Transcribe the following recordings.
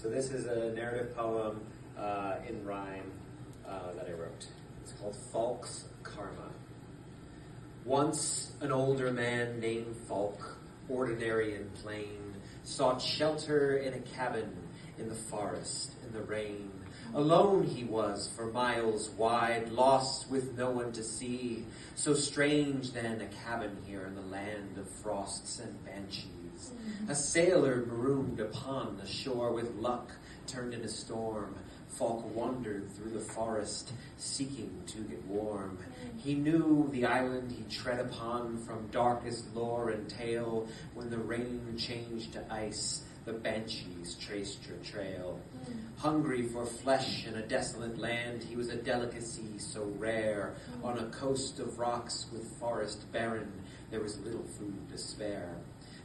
So this is a narrative poem in rhyme that I wrote. It's called Falk's Karma. Once an older man named Falk, ordinary and plain, sought shelter in a cabin in the forest in the rain. Alone he was for miles wide, lost with no one to see. So strange then a cabin here in the land of frosts and banshees. A sailor marooned upon the shore with luck turned in a storm. Falk wandered through the forest, seeking to get warm. He knew the island he tread upon from darkest lore and tale. When the rain changed to ice, the banshees traced your trail. Hungry for flesh in a desolate land, he was a delicacy so rare. On a coast of rocks with forest barren, there was little food to spare.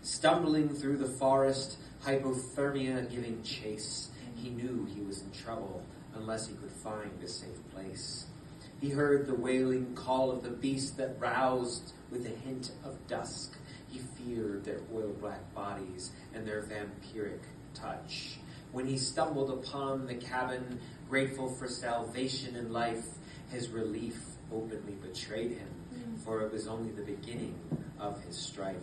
Stumbling through the forest, hypothermia giving chase, he knew he was in trouble unless he could find a safe place. He heard the wailing call of the beast that roused with a hint of dusk. He feared their oil-black bodies and their vampiric touch. When he stumbled upon the cabin, grateful for salvation and life, his relief openly betrayed him, for it was only the beginning of his strife.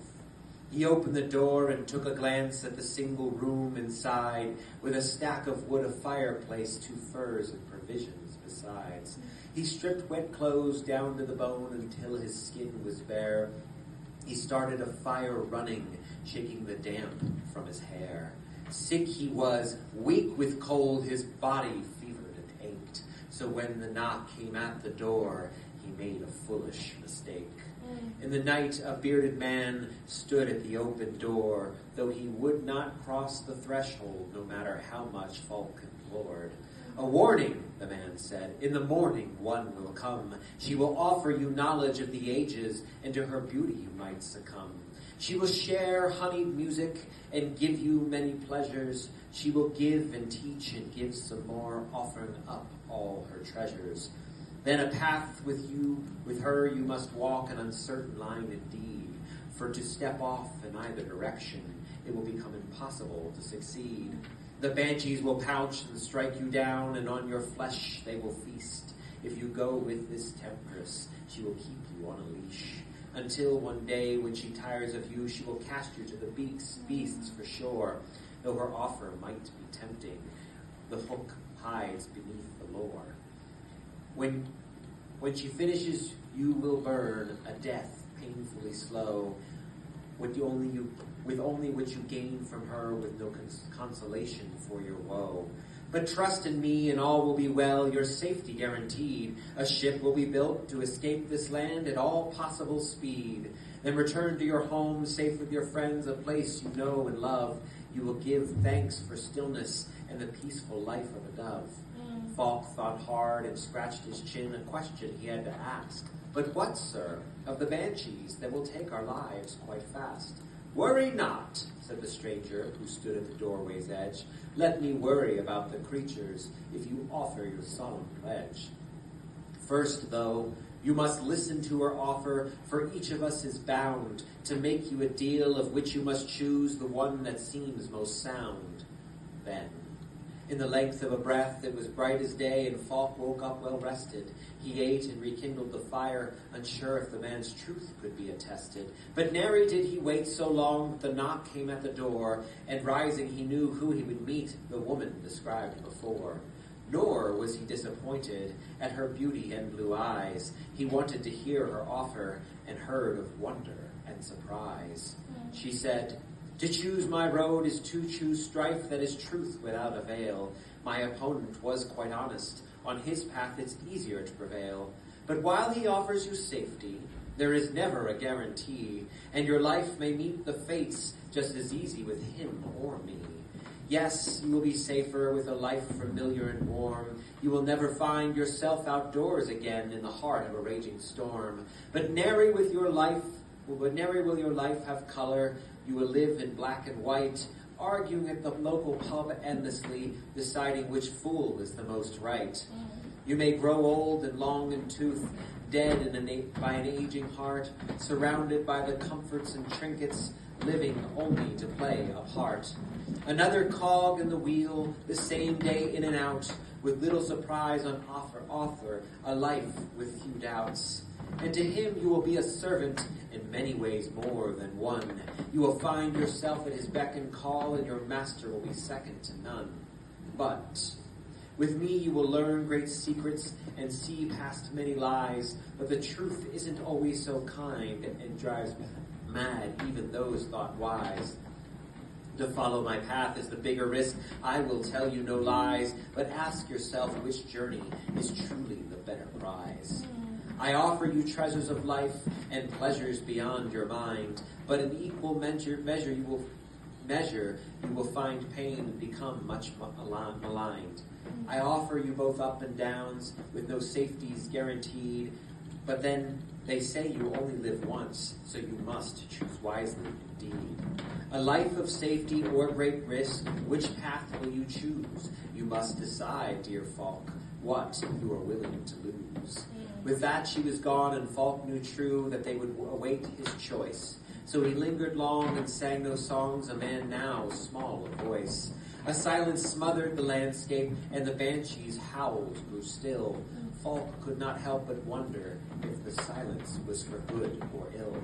He opened the door and took a glance at the single room inside, with a stack of wood, a fireplace, 2 furs, and provisions besides. He stripped wet clothes down to the bone until his skin was bare. He started a fire running, shaking the damp from his hair. Sick he was, weak with cold, his body fevered and ached. So when the knock came at the door, he made a foolish mistake. In the night, a bearded man stood at the open door, though he would not cross the threshold, no matter how much Falk implored. A warning, the man said, in the morning one will come. She will offer you knowledge of the ages, and to her beauty you might succumb. She will share honeyed music and give you many pleasures. She will give and teach and give some more, offering up all her treasures. Then a path with her you must walk, an uncertain line indeed. For to step off in either direction, it will become impossible to succeed. The banshees will pounce and strike you down, and on your flesh they will feast. If you go with this temptress, she will keep you on a leash. Until one day, when she tires of you, she will cast you to the beasts for sure. Though her offer might be tempting, the hook hides beneath the lore. When she finishes, you will burn a death painfully slow, with only what you gain from her, with no consolation for your woe. But trust in me, and all will be well, your safety guaranteed. A ship will be built to escape this land at all possible speed. Then return to your home, safe with your friends, a place you know and love. You will give thanks for stillness and the peaceful life of a dove. Falk thought hard and scratched his chin, a question he had to ask. But what, sir, of the banshees that will take our lives quite fast? Worry not, said the stranger who stood at the doorway's edge. Let me worry about the creatures if you offer your solemn pledge. First, though, you must listen to her offer, for each of us is bound to make you a deal of which you must choose the one that seems most sound. Then, in the length of a breath, it was bright as day, and Falk woke up well rested. He ate and rekindled the fire, unsure if the man's truth could be attested. But nary did he wait so long, the knock came at the door, and rising he knew who he would meet, the woman described before. Nor was he disappointed at her beauty and blue eyes. He wanted to hear her offer, and heard of wonder and surprise. She said, to choose my road is to choose strife that is truth without a veil. My opponent was quite honest. On his path it's easier to prevail. But while he offers you safety, there is never a guarantee, and your life may meet the fates just as easy with him or me. Yes, you will be safer with a life familiar and warm. You will never find yourself outdoors again in the heart of a raging storm. But nary will your life have color. You will live in black and white, arguing at the local pub endlessly, deciding which fool is the most right. You may grow old and long in tooth, dead by an aging heart, surrounded by the comforts and trinkets, living only to play a part. Another cog in the wheel, the same day in and out, with little surprise on offer, a life with few doubts. And to him you will be a servant in many ways more than one. You will find yourself at his beck and call, and your master will be second to none. But with me you will learn great secrets and see past many lies, but the truth isn't always so kind and drives mad even those thought wise. To follow my path is the bigger risk. I will tell you no lies, but ask yourself which journey is truly the better prize. I offer you treasures of life and pleasures beyond your mind, but in equal measure you will find pain and become much maligned. I offer you both up and downs with no safeties guaranteed, but then they say you only live once, so you must choose wisely indeed. A life of safety or great risk, which path will you choose? You must decide, dear Falk, what you are willing to lose. With that she was gone, and Falk knew true that they would await his choice. So he lingered long and sang those songs, a man now small of voice. A silence smothered the landscape, and the Banshees' howls grew still. Falk could not help but wonder if the silence was for good or ill.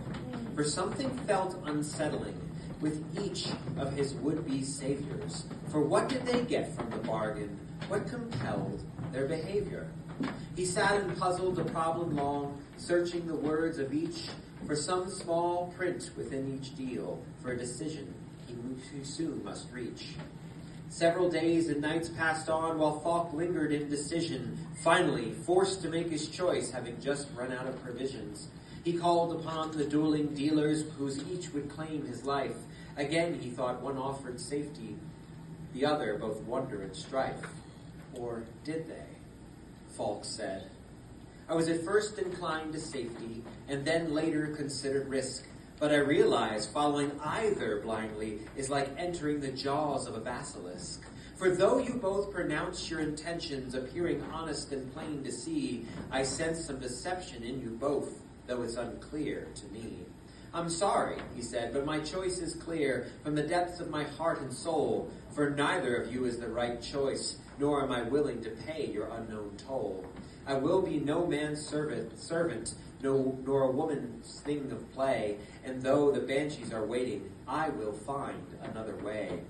For something felt unsettling with each of his would-be saviors. For what did they get from the bargain? What compelled their behavior? He sat and puzzled the problem long, searching the words of each for some small print within each deal, for a decision he soon must reach. Several days and nights passed on while Falk lingered in decision, finally forced to make his choice, having just run out of provisions. He called upon the dueling dealers, whose each would claim his life. Again he thought one offered safety, the other both wonder and strife. Or did they? Falk said. I was at first inclined to safety, and then later considered risk. But I realize following either blindly is like entering the jaws of a basilisk. For though you both pronounce your intentions appearing honest and plain to see, I sense some deception in you both, though it's unclear to me. I'm sorry, he said, but my choice is clear from the depths of my heart and soul, for neither of you is the right choice, nor am I willing to pay your unknown toll. I will be no man's servant, nor a woman's thing of play, and though the Banshees are waiting, I will find another way.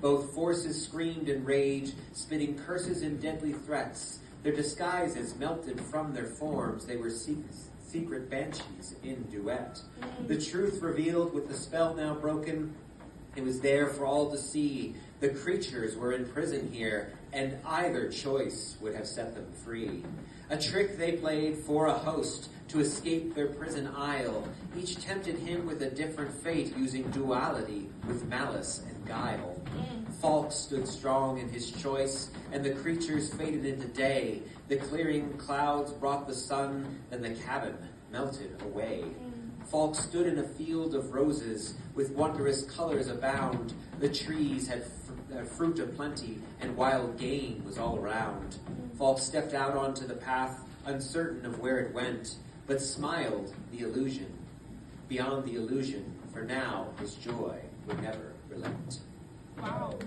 Both forces screamed in rage, spitting curses and deadly threats. Their disguises melted from their forms. They were secret Banshees in duet. The truth revealed with the spell now broken, it was there for all to see. The creatures were in prison here, and either choice would have set them free. A trick they played for a host to escape their prison isle. Each tempted him with a different fate, using duality with malice and guile. Falk stood strong in his choice, and the creatures faded into day. The clearing clouds brought the sun, then the cabin melted away. Falk stood in a field of roses, with wondrous colors abound. The trees had fruit aplenty, and wild game was all around. Falk stepped out onto the path, uncertain of where it went, but smiled the illusion. Beyond the illusion, for now his joy would never relent. Wow.